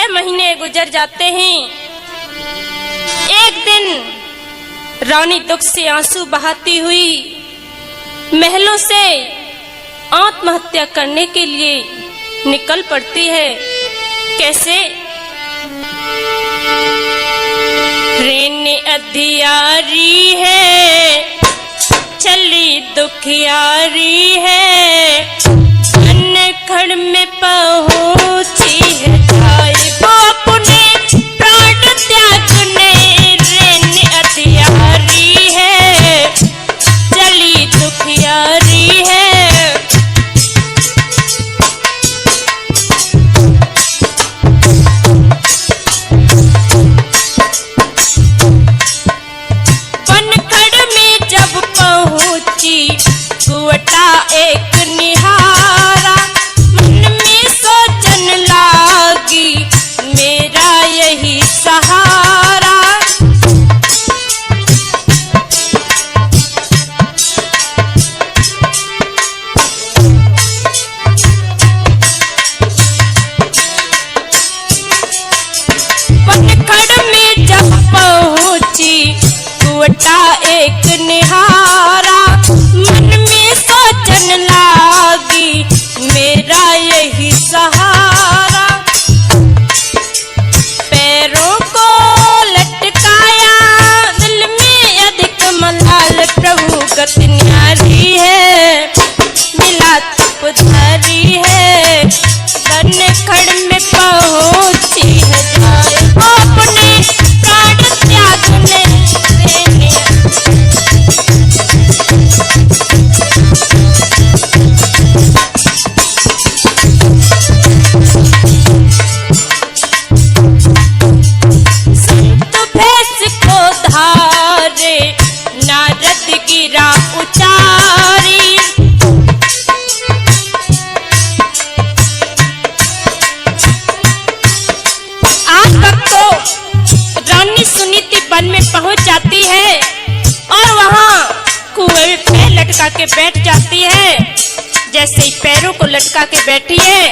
6 महीने गुजर जाते हैं। एक दिन रानी दुख से आंसू बहाती हुई महलों से आत्महत्या करने के लिए निकल पड़ती है। कैसे? रेन अधियारी है, चली दुखियारी है, खड़ में पहुंची है जाए वो अपने प्राण त्यागने। रेन अधियारी है, चली दुखियारी है, बनखड़ में जब पहुंची कुवटा एक निहारा, मन में सोचन लागी मेरा यही सहारा। बनखड़ में जब पहुंची कुवटा एक निहारा, मन में सोचन लागी मेरा यही सहारा। पैरों को लटकाया, दिल में अधिक मलाल, प्रभु गत न्यारी है, मिला तुपधारी है, बनखड़ में पहुंची है जाए वो अपने प्राण त्यागने। संत भैंस को धारे, नारद गिरा उचारी, आज वक्त तो रानी सुनीति वन में पहुंच जाती है और वहां कुएं पे लटका के बैठ जाती है। जैसे ही पैरों को लटका के बैठी है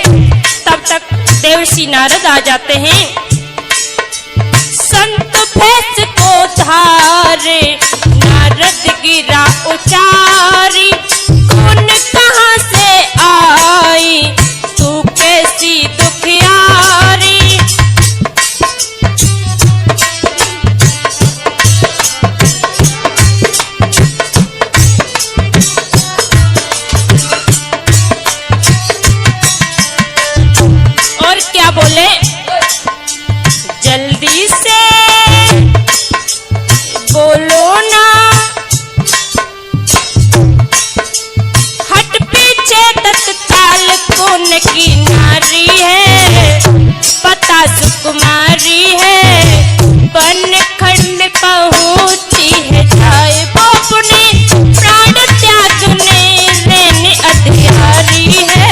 तब तक देवर्षि नारद आ जाते हैं। संत भैंस को धारे, नारद गिरा उचारी, कौन कहां से आई तू कैसी दुखियारी। और क्या बोले? जल्दी से बोलो ना, हट पीछे तत्काल कौन की नारी है, पता सुकुमारी है, बनखड़ में पहुंची है जाए वो अपने प्राण त्यागने। रेन अधियारी है,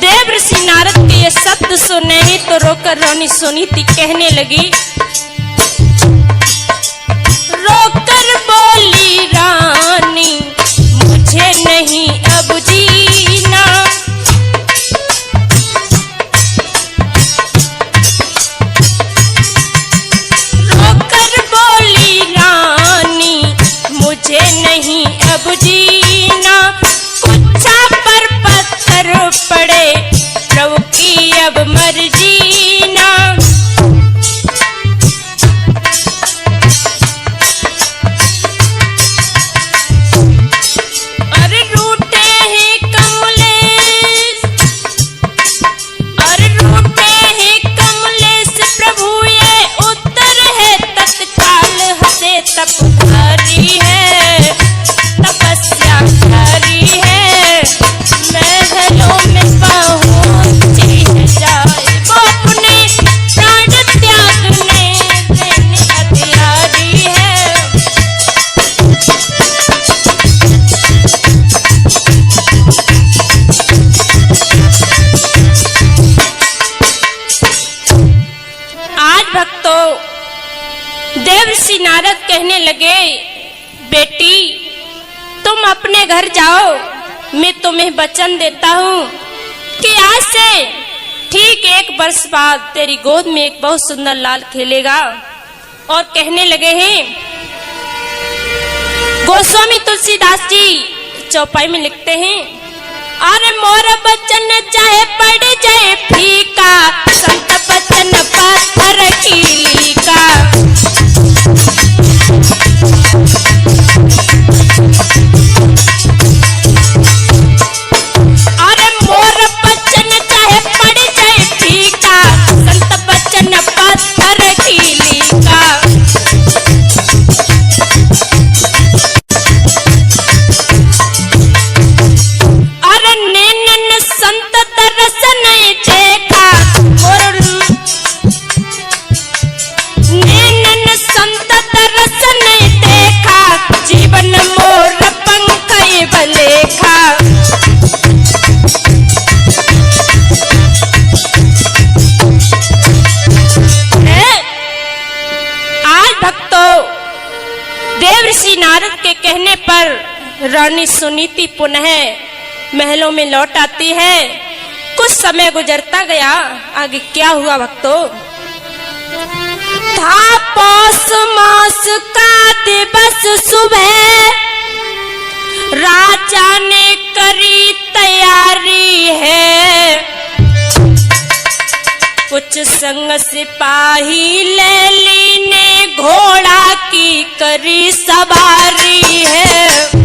देवर्षि नारद के ये शब्द सुने ही तो रोकर रानी सुनीति कहने लगी। रोकर बोली रानी मुझे नहीं अब जीना, रोकर बोली रानी मुझे नहीं अब जीना। कुच्छा पर पत्थर पड़े, प्रभु की अब मर्जी ना। नारद कहने लगे, बेटी तुम अपने घर जाओ, मैं तुम्हें वचन देता हूँ कि आज से ठीक 1 वर्ष बाद तेरी गोद में एक बहुत सुंदर लाल खेलेगा। और कहने लगे हैं, गोस्वामी तुलसीदास जी चौपाई में लिखते हैं, अरे मोर बचन चाहे पड़ जाए फीका, संत बचन पत्थर कीली का। अरे मोर बचन चाहे पड़ जाए फीका, संत बचन पत्थर कीली का। संत तरस नहीं देखा, नैनन संत तरस नहीं देखा, जीवन मोर पंख बलेखा। आज भक्तों, देव ऋषि नारद के कहने पर रानी सुनीति पुनः महलों में लौट आती है। कुछ समय गुजरता गया, आगे क्या हुआ भक्तों? था पौष मास का दिवस सुबह, राजा ने करी तैयारी है, कुछ संग सिपाही लैली ने घोड़ा की करी सवारी है।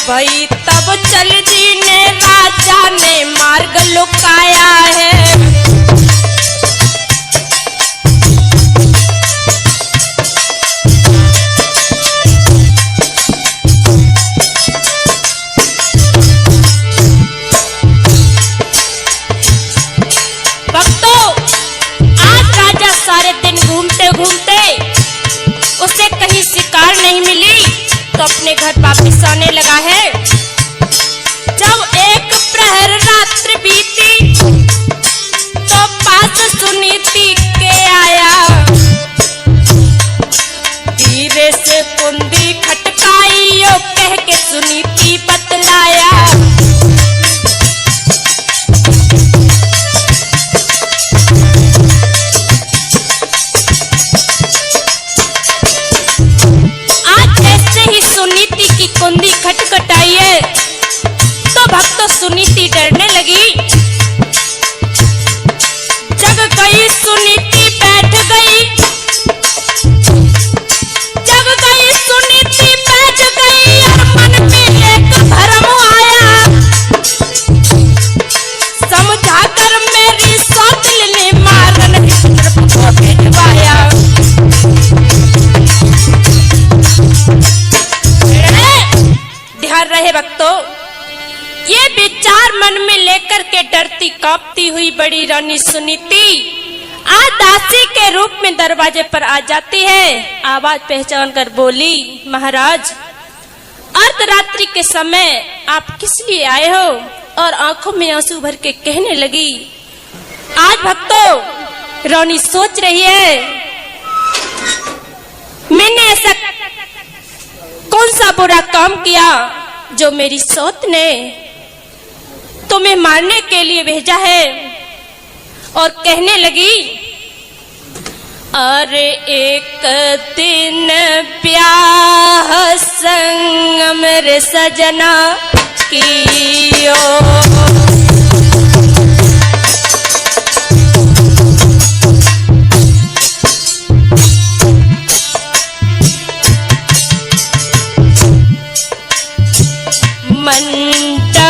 भाई तब चल जी ने राजा ने मार्ग लुकाया है। भक्तों, आज राजा सारे दिन घूमते घूमते उसे कहीं शिकार नहीं मिली तो अपने घर वापिस आने लगा है। जब एक प्रहर रात्रि बीती तो पास सुनीति के आया, धीरे से कुंडी खटकाई और कह के सुनीति बतलाया। सुनीति की कुंडी खटखटाई है तो भक्तों सुनीति डरने लगी। जग गई सुनीति बैठ गई, जग गई सुनीति बैठ गई और मन में एक भरम आया। समझाकर मेरी सौतेली ने मारन को भेजवाया। ध्यान रहे भक्तों, ये विचार मन में लेकर के डरती कांपती हुई बड़ी रानी सुनीति आज दासी के रूप में दरवाजे पर आ जाती है। आवाज पहचान कर बोली, महाराज अर्धरात्रि के समय आप किस लिए आए हो? और आंखों में आंसू भर के कहने लगी। आज भक्तों रानी सोच रही है, मैंने ऐसा कौन सा बुरा काम किया जो मेरी सौत ने तुम्हें मारने के लिए भेजा है? और कहने लगी, अरे एक दिन ब्याह संग मेरे सजना कियो, मंडप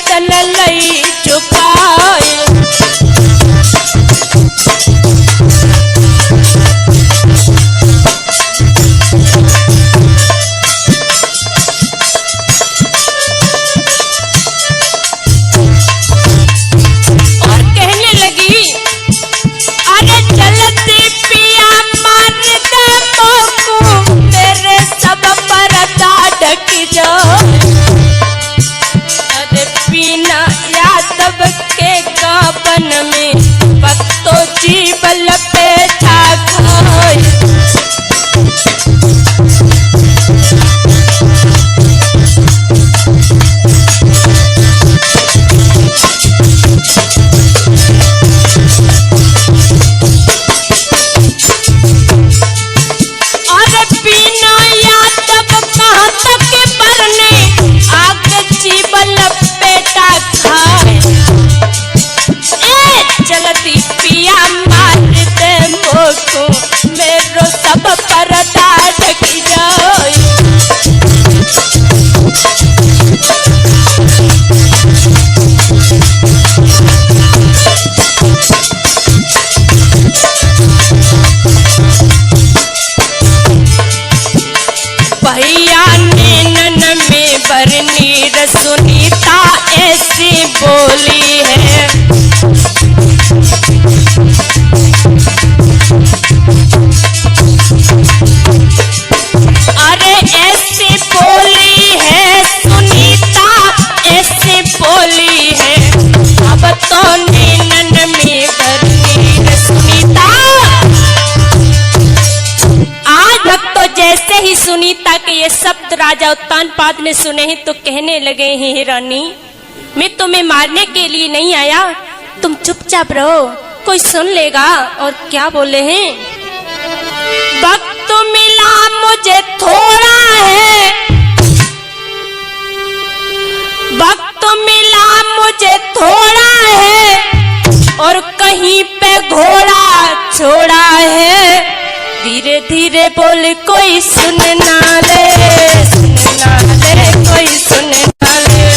गर्दन लई झुकाए। और कहने लगी अरे जल्दी पिया मार दे मोको तेरे सब परदा ढक जाए। अरे बिना यादव के गावन में भक्तो जीवन पे ठाकोय। जल्दी पिया मार दे मोको मेरो सब परदा ढक जाए। भैया नैनन में बरनीर सुनीता ऐसी बोली है। अरे ऐसी बोली है सुनीता ऐसी बोली है। अब तो नैनन में बरनीर सुनीता। आज भक्तों जैसे ही सुनीता के ये शब्द राजा उत्तानपाद ने सुने हैं तो कहने लगे हैं रानी मैं तुम्हें मारने के लिए नहीं आया, तुम चुपचाप रहो, कोई सुन लेगा। और क्या बोले हैं, वक्त मिला मुझे थोड़ा है, वक्त मिला मुझे थोड़ा है और कहीं पे घोड़ा छोड़ा है। धीरे धीरे बोल कोई सुन ना ले, सुन ना ले, कोई सुन ना ले।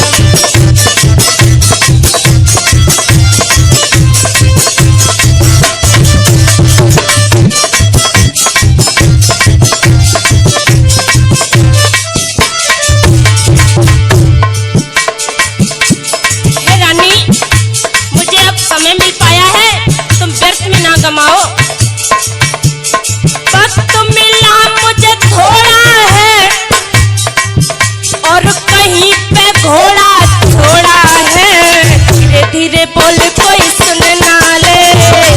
समय मिल पाया है तुम व्यर्थ में ना गमाओ। वक्त मिला मुझे थोड़ा है और कहीं पे घोड़ा छोड़ा है। धीरे धीरे बोल कोई सुन ना ले,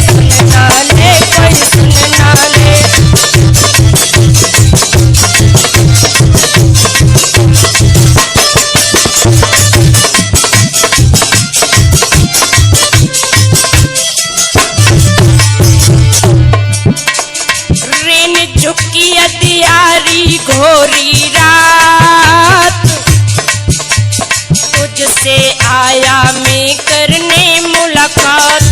सुन ना ले, कोई सुन ना ले। झुकी अंधियारी घोरी रात तुझसे आया मैं करने मुलाकात।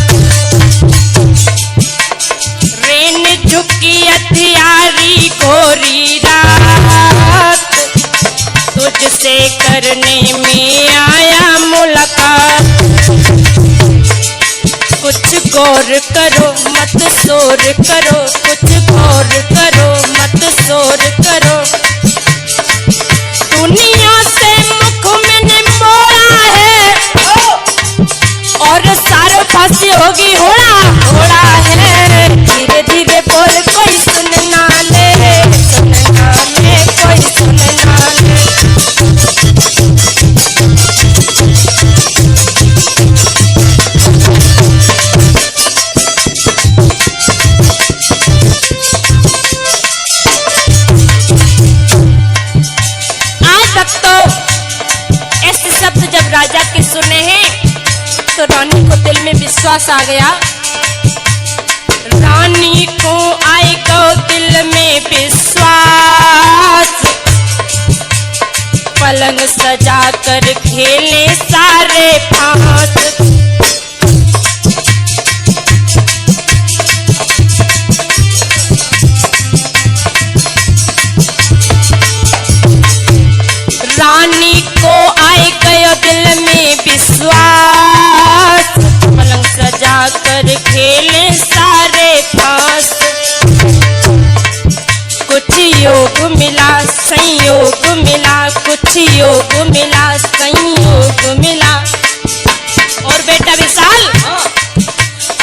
रेन झुकी अंधियारी घोरी रात तुझसे करने में आया मुलाकात। कुछ गौर करो मत शोर करो, कुछ गौर करो मत शोर करो। दुनिया से मुख मैंने मोड़ा है और सारे फांसी होगी होड़ा होड़ा है। धीरे धीरे बोल कोई सुन ना ले, सुन ना ले, कोई सुन ना ले। ऐसे शब्द जब राजा के सुने हैं तो रानी को दिल में विश्वास आ गया। रानी को आएगा दिल में विश्वास, पलंग सजा कर खेले सारे फांस। रानी को आए गयो दिल में विश्वास, खेले सारे फांस। कुछ योग मिला संयोग मिला, कुछ योग मिला संयोग मिला। और बेटा विशाल,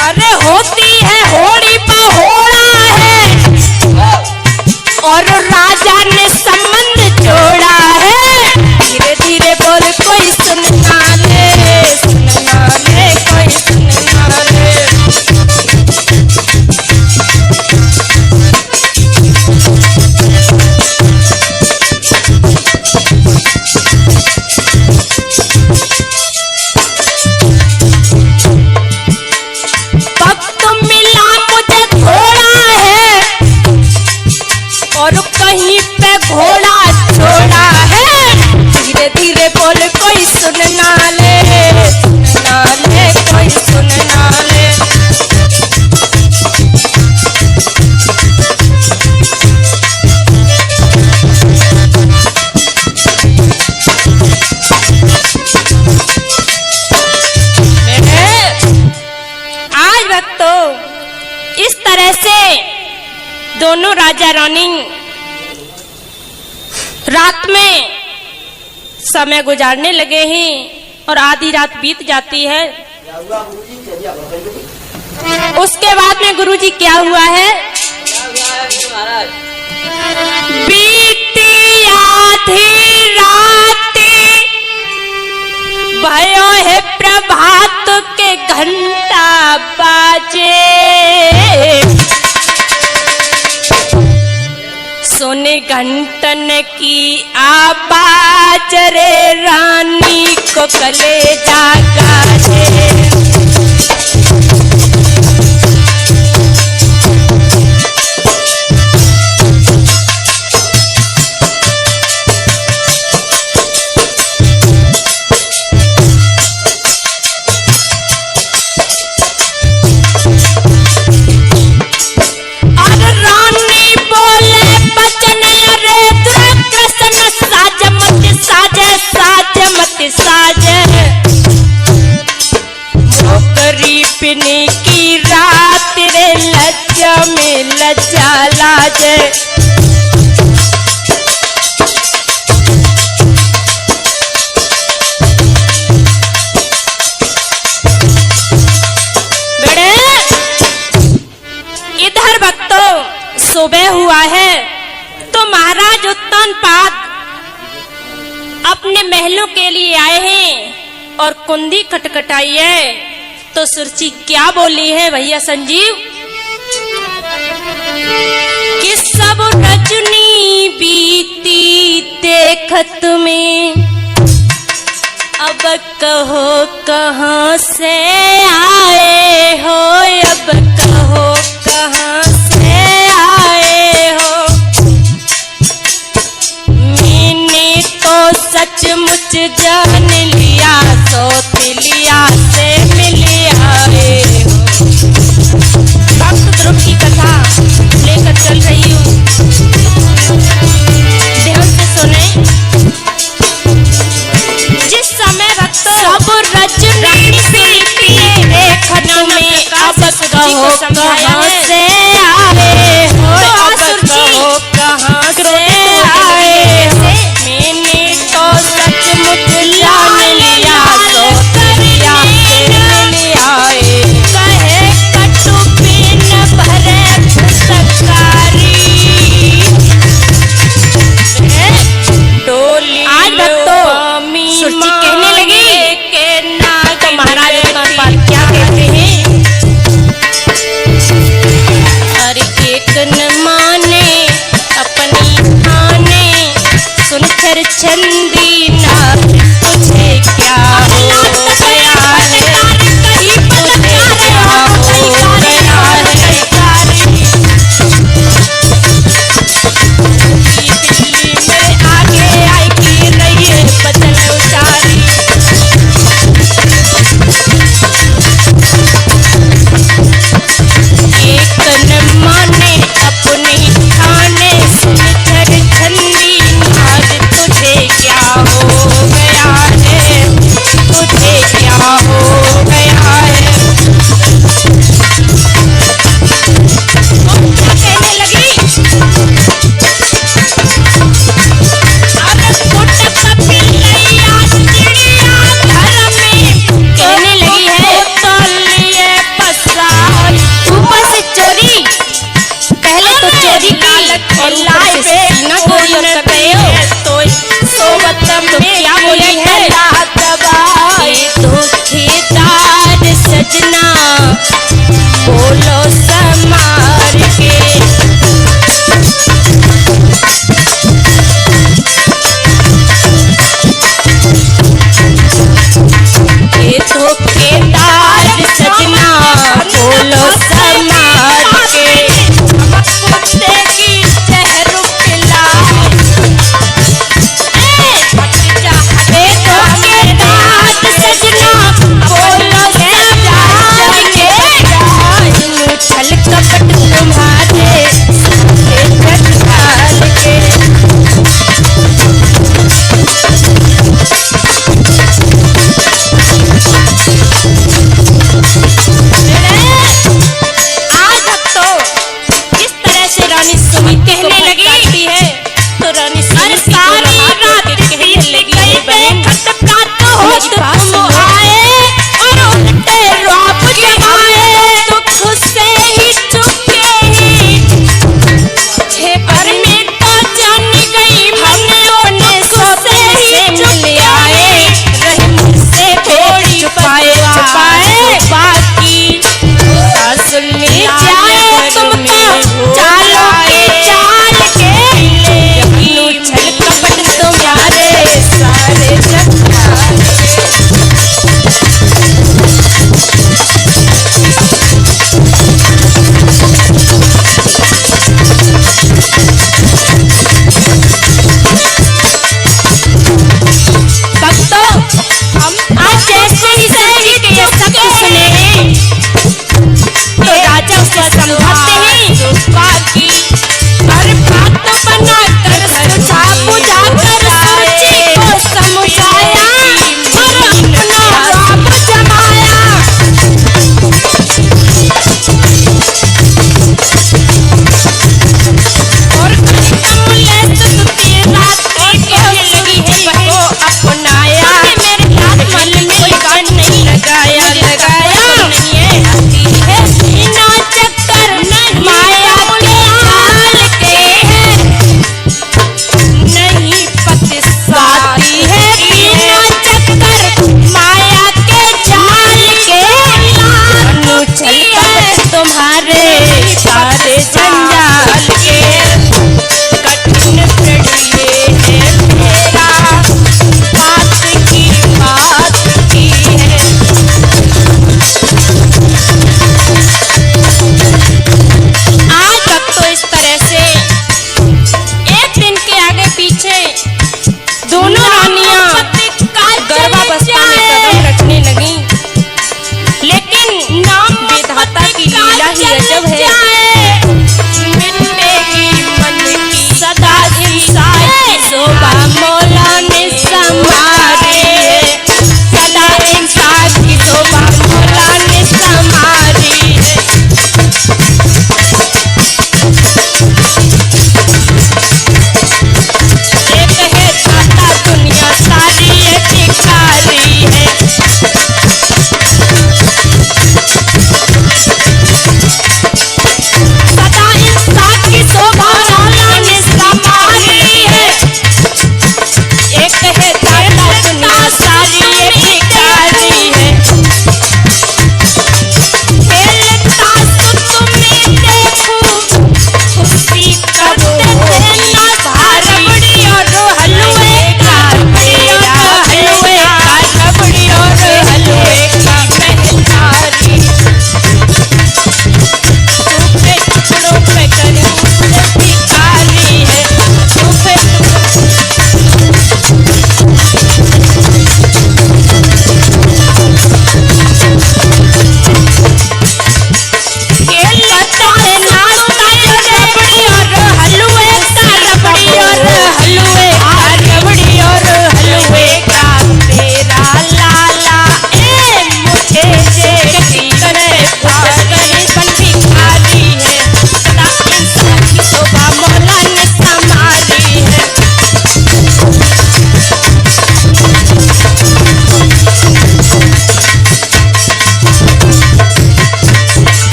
अरे होती है होड़ी पहोड़ा है और राजा ने संबंध जोड़ा है। धीरे धीरे बोल कोई सुनना ले, सुनना ले कोई सुनना ले। वक्त मिला मुझे थोड़ा है और कहीं पे घोड़ा छोड़ा है। धीरे धीरे बोल कोई सुनना ले, सुनना ले कोई सुनना ले। आज भक्तों इस तरह से दोनों राजा रानी रात में समय गुजारने लगे हैं और आधी रात बीत जाती है। उसके बाद में गुरुजी क्या हुआ है? बीती आधी रात भयो है प्रभात के घंटा बाजे। सोने घंटन की आवाज रे रानी को कलेजा गाजे। नौकरी की रात रे लज्जा में लज्जा लाजे। बड़े इधर भक्तों सुबह हुआ है तो महाराज उत्तानपाद अपने महलों के लिए आए हैं और कुंडी खटखटाई है। तो सुरची क्या बोली है भैया संजीव? कि सब रजनी बीती देखत में, अब कहो कहाँ से आए हो, अब कहो कहाँ से आए हो। मैंने तो सचमुच जान लिया, सौतेलिया से मिल आए हो। भक्त ध्रुव की कथा लेकर चल रही हूँ, ध्यान से सुने। जिस समय भक्त सब रजनी देखन में, अब बोलो समाज के कुत्ते की जहर पिलाए बेटों के दांत सजना बोलो समाज के छल कपट तुम्हारे जगताल के कहने लगी है तो रानी सारी रात कहने लगी बहन प्राप्त हो तुम आए और उल्टे रौब जमाए दुख से ही चुके हे पर मैं तो जान गई हमने अपने सोते ही चुके आए रहे मुझसे थोड़ी छुपाए बाकी सुनने जाए तुम तो चालो चाल के छल कपट तुम्हारे सारे जगताल भक्तों हम आज जैसे ही सही के ये सब सुने तो राजा उसको समझाते हैं बाकी हर बात बना कर सुझा बुझा कर सोची को समझाया और अपना रौब जमाया और कमले सुती रात की कहने लगी है बहन अपनाया मेरे हाथ मन में कोई गान नहीं लगाया नहीं है आती है बिना चक्कर माया के जाल के है नहीं पति साथी है बिना चक्कर माया के जाल के अनुछल कपट तुम्हारे सारे जंजाल के कठिन प्रणय है मेरा बात की है आज तक तो इस तरह से एक दिन के आगे पीछे दोनों रानियां गर्भावस्था में कदम रखने लगी लेकिन नाम विधाता की लीला ही अजब है मिटेगी मन की सदा इंसान की शोभा मौला ने संवारी है सदा इंसान की शोभा मौला ने संवारी है एक है दाता दुनिया सारी है भिखारी है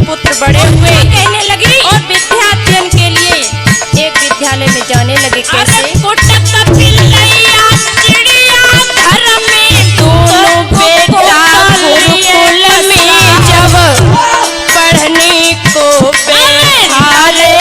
पुत्र बड़े हुए कहने लगी और विद्या अध्ययन के लिए एक विद्यालय में जाने लगे। कैसे? घर में दोनों बेटा गुरुकुल में जब पढ़ने को बैठाले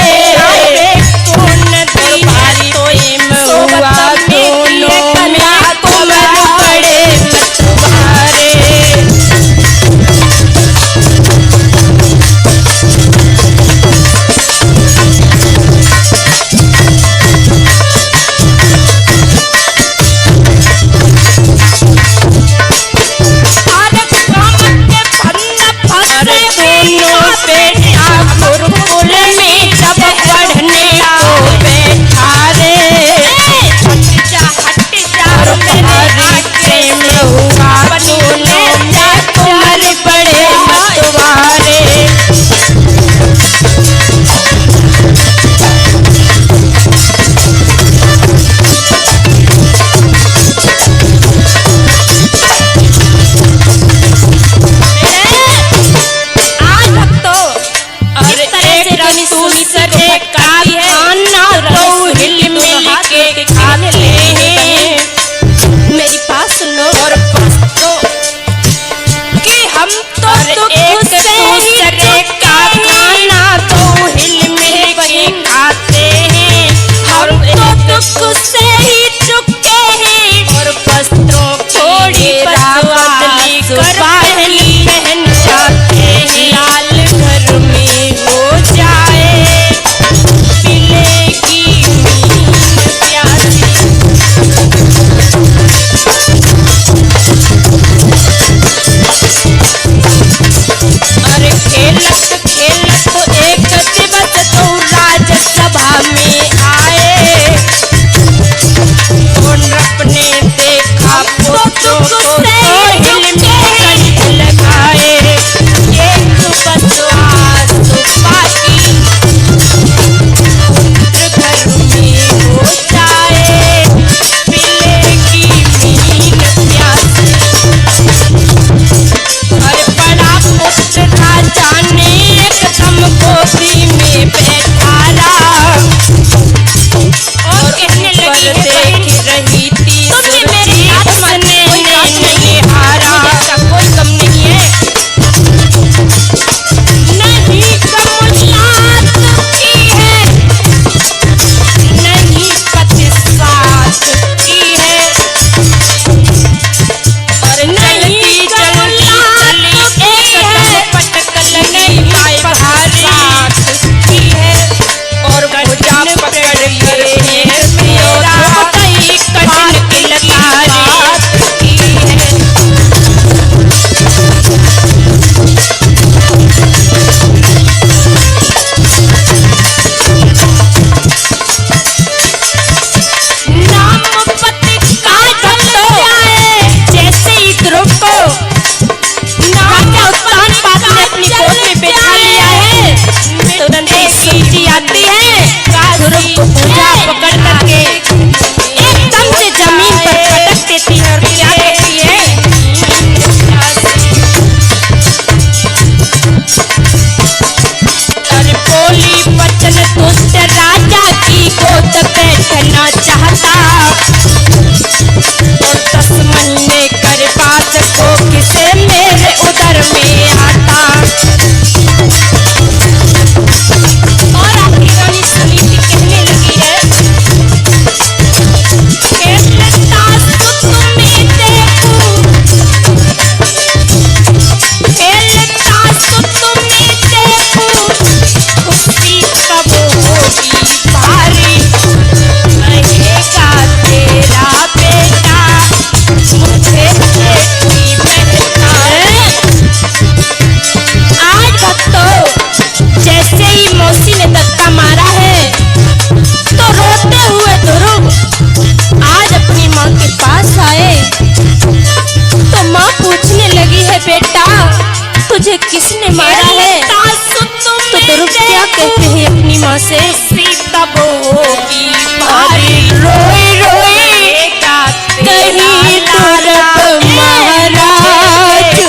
किसने मारा है? तो ध्रुव क्या कहते हैं अपनी माँ से? सीता होगी भारी रोई रोई कहीं तुरंत महाराज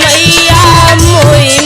मैया मोई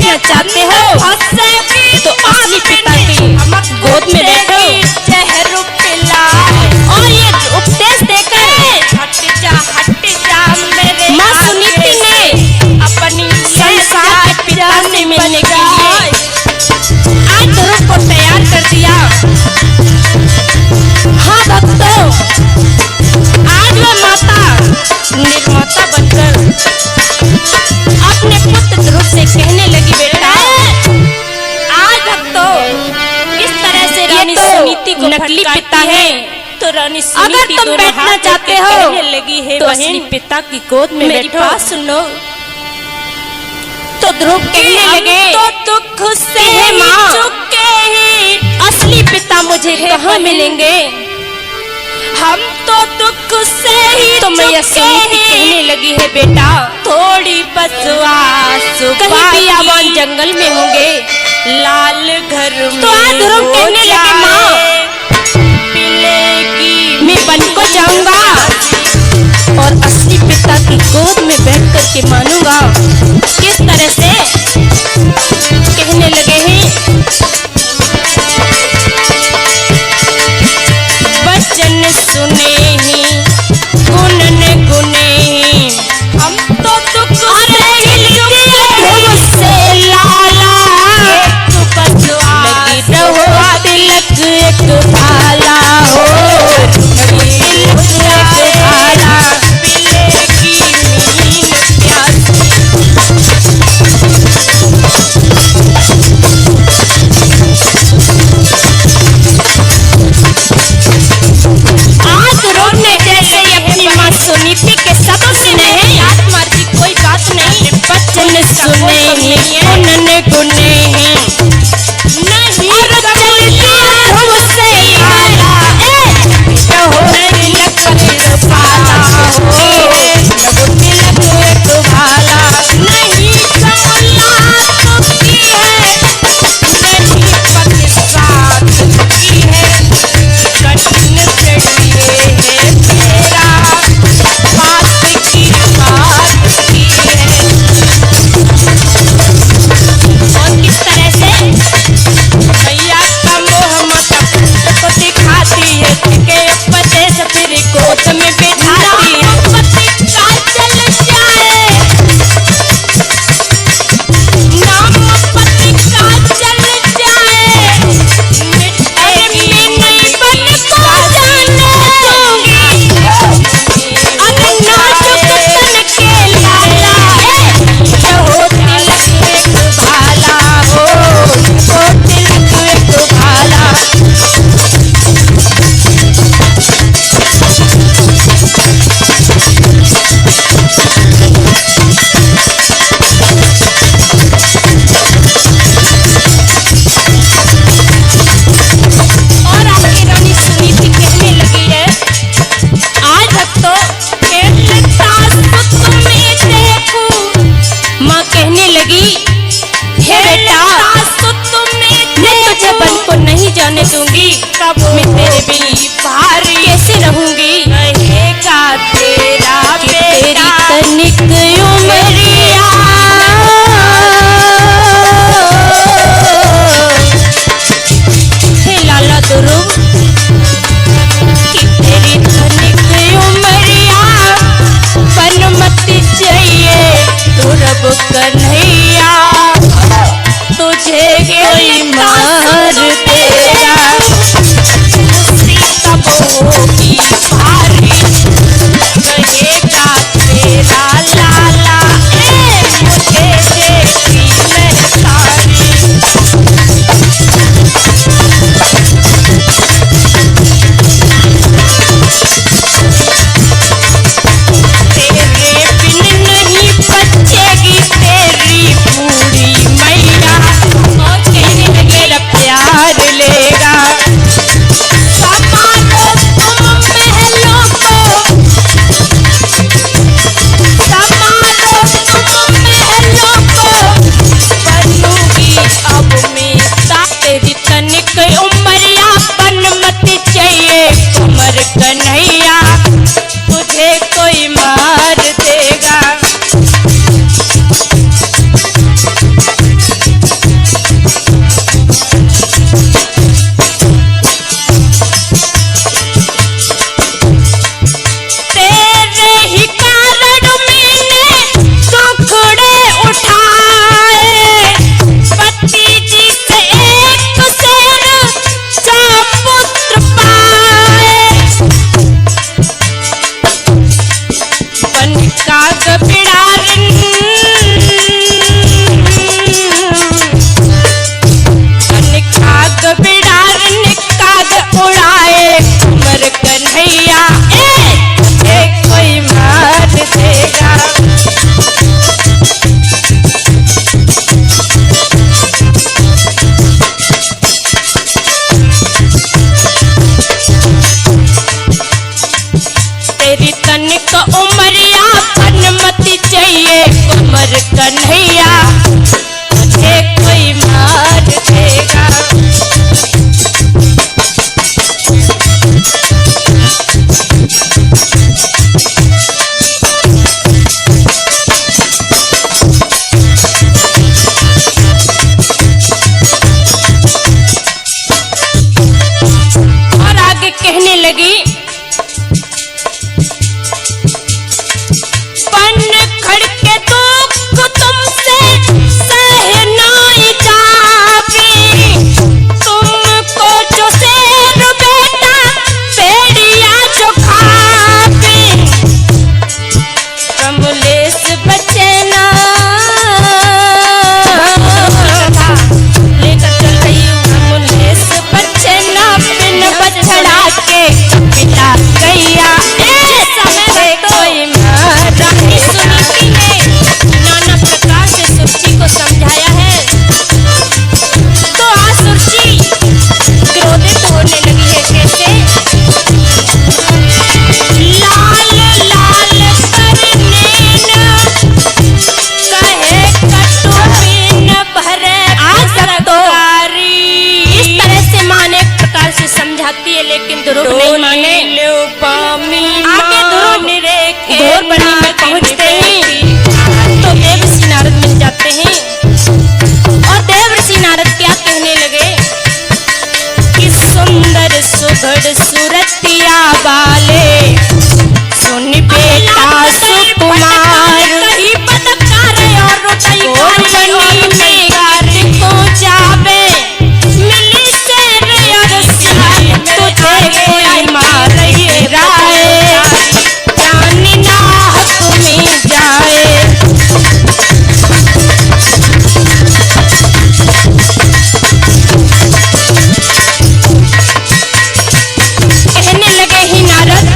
बैठना चाहते हो तो असली पिता की गोद में बैठो और ये उपदेश देकर माँ सुनीति ने अपनी संसार के पिता से मिलने के लिए आज ध्रुव को तैयार कर दिया। हाँ भक्तों, आज वह माता निर्माता बनकर अपने पुत्र ध्रुव से कहने लगी, बेटा आज भक्तों इस तरह से रानी सुनीति को नकली पिता है तो रानी सुनीति अगर तुम बैठना चाहते हो लगी है तो असली पिता की गोद में मेरी बात सुन लो। तो ध्रुव कहने लगे, तो दुख से चुके ही असली पिता मुझे कहाँ मिलेंगे? हम तो दुख से ही तो मैं सुनीति कहने लगी है, बेटा थोड़ी बस आंसू कहीं बियाबान जंगल में होंगे लाल घर में। तो आज ध्रुव कहने लगे, माँ मैं बन को जाऊंगा और असली पिता की गोद में बैठ कर के मानूंगा। किस तरह से कहने लगे हैं, वचन सुने ही गुनन गुने ही हम तो दुख से लाला लगी रहो तिलक एक भाला हो सुनीति के शब्द सुने हैं, आत्मा की कोई बात नहीं, वचन सुने हैं गुनने गुने हैं नहीं और ध्रुव से आला हो तिलक एक भाला हो तिलक एक भाला नहीं कमला की है नहीं पग साथ की है कठिन चढ़िए है तेरा जाने दूंगी कब मैं तेरे बिना भारी कैसे रहूंगी रहेगा तेरा बेटा तनिक उमरिया हे लाला ध्रुव कि तेरी तनिक उमरिया बन मत चाहिए तू रब कन्हैया तुझे कोई मार देगा सीता बाले सुन बेटा सुकुमार कोरबनी में घर को जावे मिली शेर अरसी तुझे कोई मारे राय जान ना तुम्हें जाए। कहने लगे ही नारद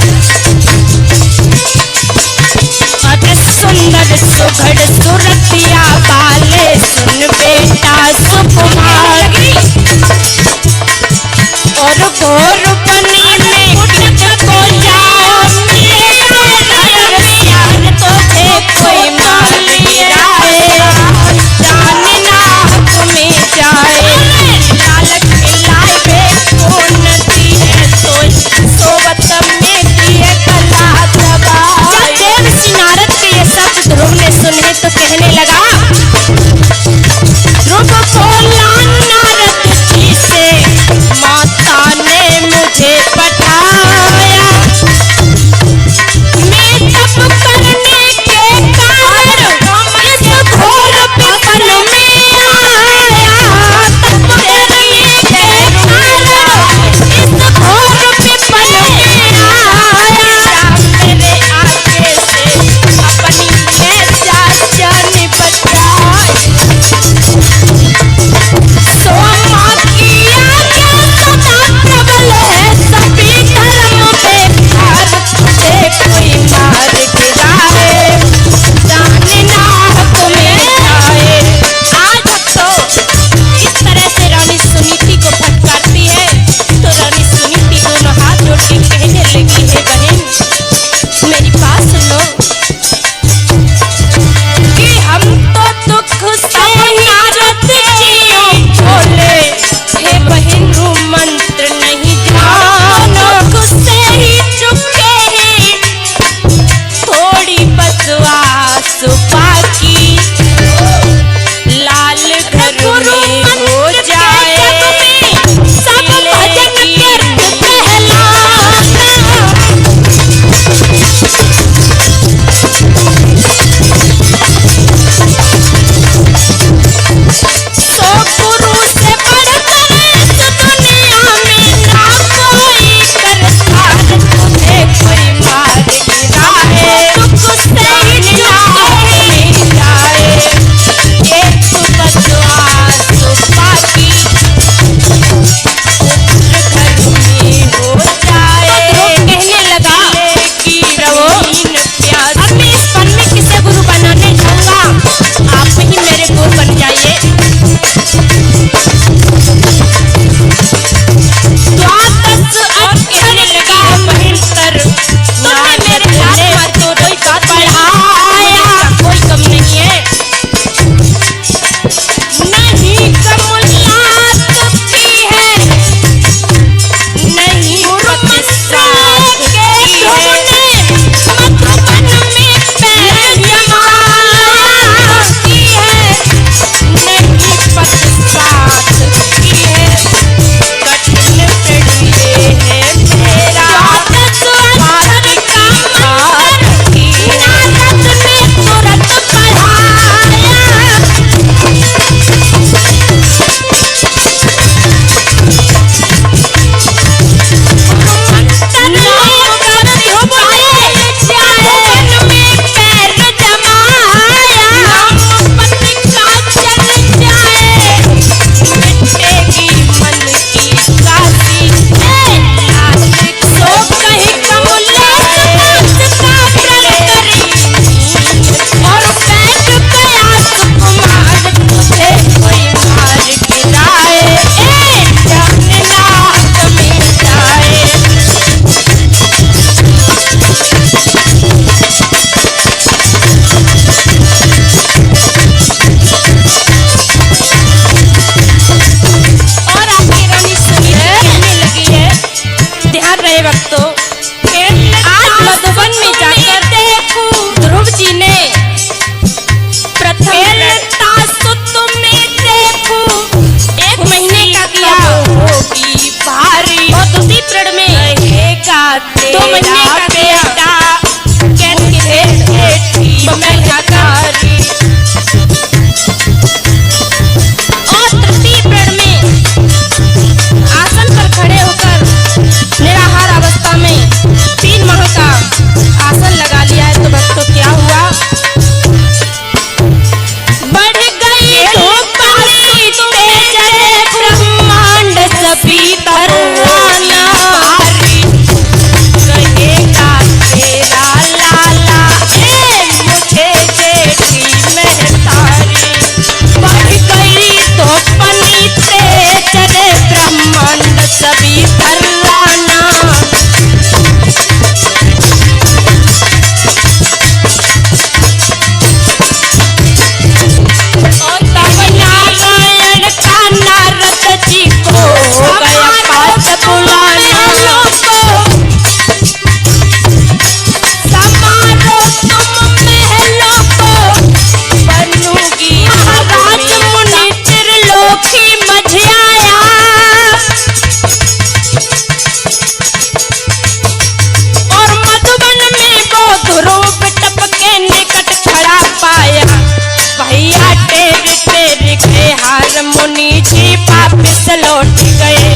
हार मुनि जी वापिस लौट गए।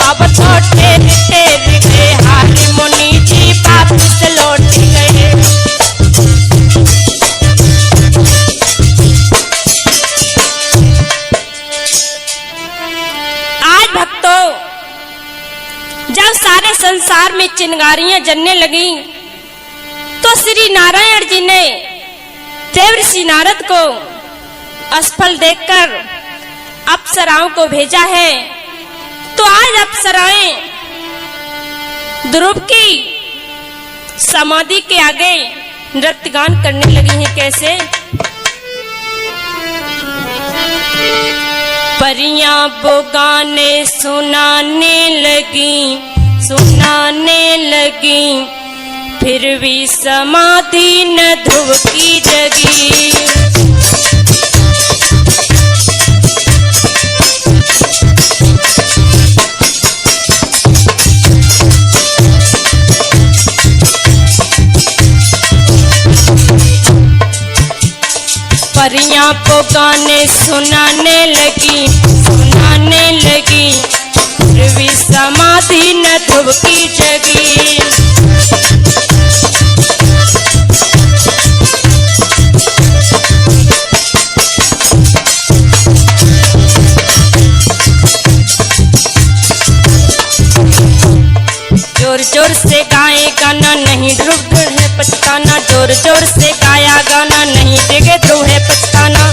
अब तो ठेर ठेर के हार मुनि जी वापिस लौट गए। आज भक्तों, जब सारे संसार में चिंगारियां जलने लगी तो श्री नारायण जी ने देवर्षि नारद को असफल देखकर अप्सराओं को भेजा है। तो आज अप्सराएं ध्रुव की समाधि के आगे नृत्य गान करने लगी हैं। कैसे? परियां वो गाने सुनाने लगी, फिर भी समाधि न ध्रुव की जगी। परियां को गाने सुनाने लगी, फिर भी समाधि न ध्रुव की जगी। जोर जोर से गाए गाना नहीं ध्रुव है पछताना, जोर जोर से गाया गाना नहीं देगे ध्रुव है पछताना।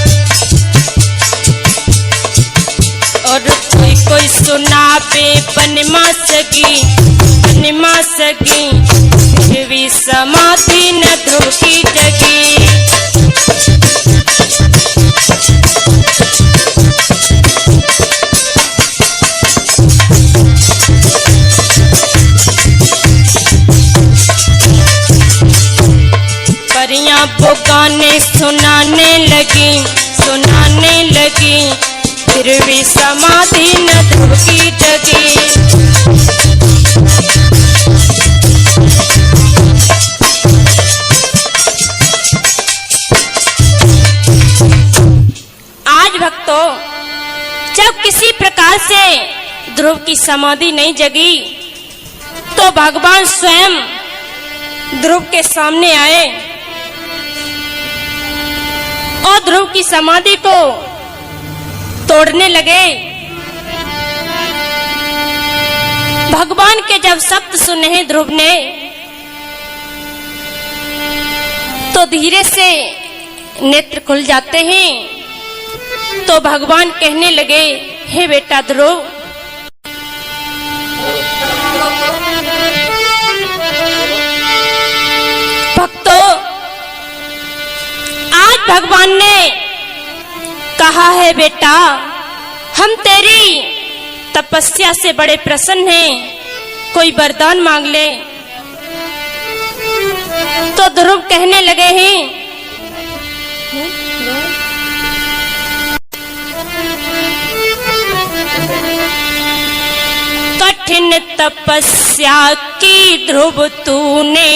और कोई कोई सुनावे बनवा सकी, फिर भी समाधि न ध्रुव की जगी। परियां वो गाने सुनाने लगी, फिर भी समाधि न ध्रुव की जगी। आज भक्तों, जब किसी प्रकार से ध्रुव की समाधि नहीं जगी तो भगवान स्वयं ध्रुव के सामने आए और ध्रुव की समाधि को तोड़ने लगे। भगवान के जब शब्द सुने ध्रुव ने तो धीरे से नेत्र खुल जाते हैं। तो भगवान कहने लगे, हे बेटा ध्रुव, भक्तों, आज भगवान ने कहा है बेटा, हम तेरी तपस्या से बड़े प्रसन्न हैं, कोई वरदान मांग ले। तो ध्रुव कहने लगे हैं, कठिन तपस्या की ध्रुव तूने,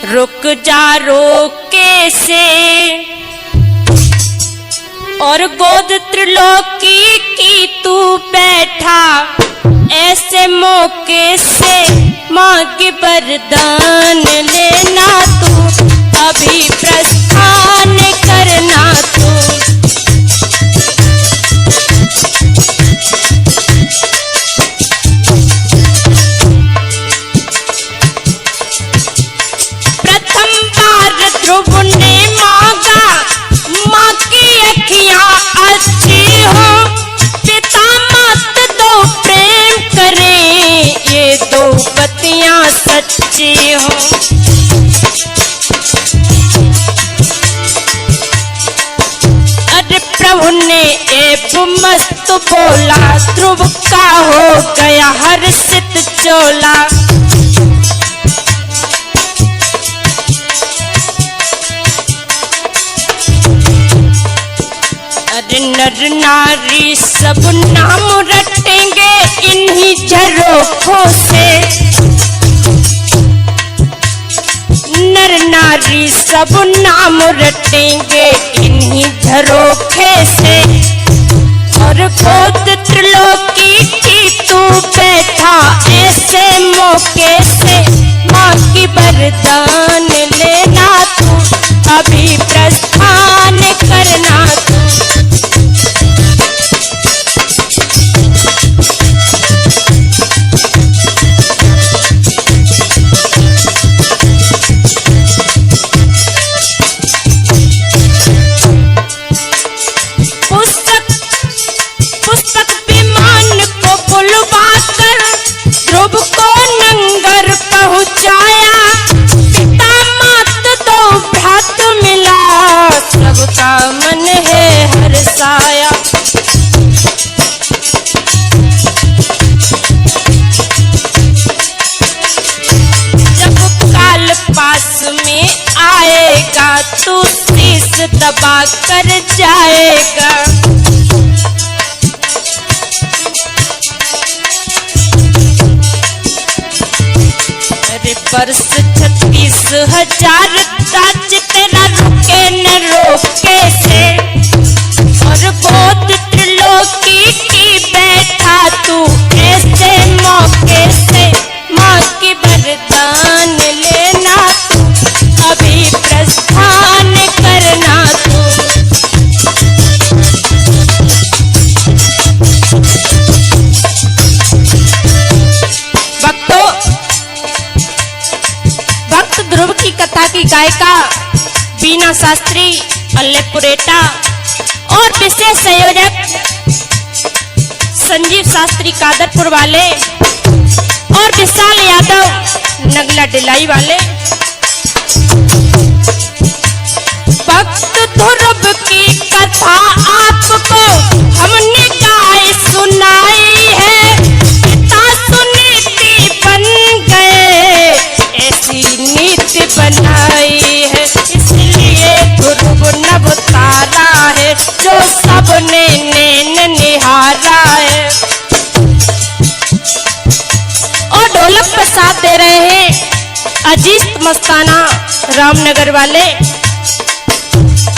रुक जा रोके से, और गोद त्रिलोकी की तू बैठा, ऐसे मौके से मांग वरदान लेना तू, अभी प्रस्थान करना तू। ध्रुव ने मांगा, माँ की अखियां अच्छी हो, पिता मात दो प्रेम करें, ये दो बतियां सच्ची हो। अरे प्रभु ने एक मस्त बोला, ध्रुव का हो गया हर्षित चोला। नर नारी सब नाम रटेंगे इन्हीं झरोखों से, नर नारी सब नाम रटेंगे इन्हीं झरोखे से। गोद त्रिलोकी की तू बैठा ऐसे मौके से माँ की वरदान लेना तू, अभी प्रस्थान करना तू। पुस्तक विमान को बुलवा कर ध्रुव को नंगर पहुंचाया, पिता मात दो भ्रात मिला, सबका मन है हर्षाया। जब काल पास में आएगा तू शीश दबा कर जाएगा, वर्ष 36,000 ताज तेरा रुके न रोके से, और गोद त्रिलोकी की बैठा तू ऐसे मौके से माँ की वरदान लेना तू, अभी प्रस्थान करना तू। भक्त ध्रुव की कथा की गायिका बीना शास्त्री अल्लेपुरेटा और विशेष संयोजक संजीव शास्त्री कादरपुर वाले और विशाल यादव नगला डिलाई वाले। भक्त ध्रुव की कथा आपको हमने गाय सुनाई है, पिता सुनीति बन गए ऐसी नीति बनाई है, इसलिए ध्रुव नभ तारा है जो सबने नैन निहारा है। और ढोलक पर साथ दे रहे हैं अजीत मस्ताना रामनगर वाले,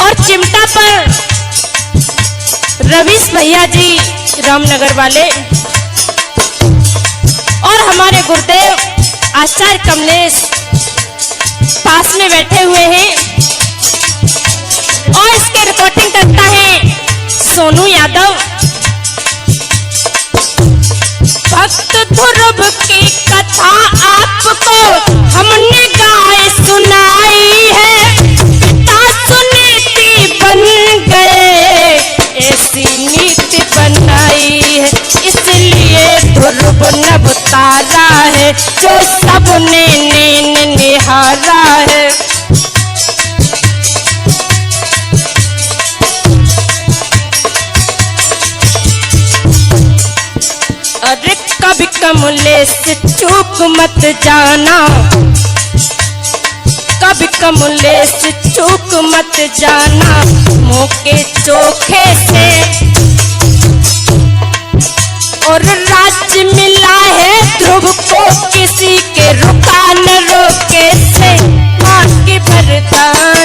और चिमटा पर रवीश भैया जी रामनगर वाले, और हमारे गुरुदेव आचार्य कमलेश पास में बैठे हुए हैं, और इसके रिकॉर्डिंग करता है सोनू यादव। भक्त ध्रुव की कथा आपको हमने गाय सुनाई है, पिता सुनीति बन गए ऐसी नीति बनाई है, इसलिए ध्रुव नभ तारा है जो सबने नैन निहारा है। अरे कभी कमलेश चूक मत जाना, कभी कमलेश चूक मत जाना, मौके चोखे से और राज्य मिला है ध्रुव को किसी के रुका न रोके से, माँ की वरदान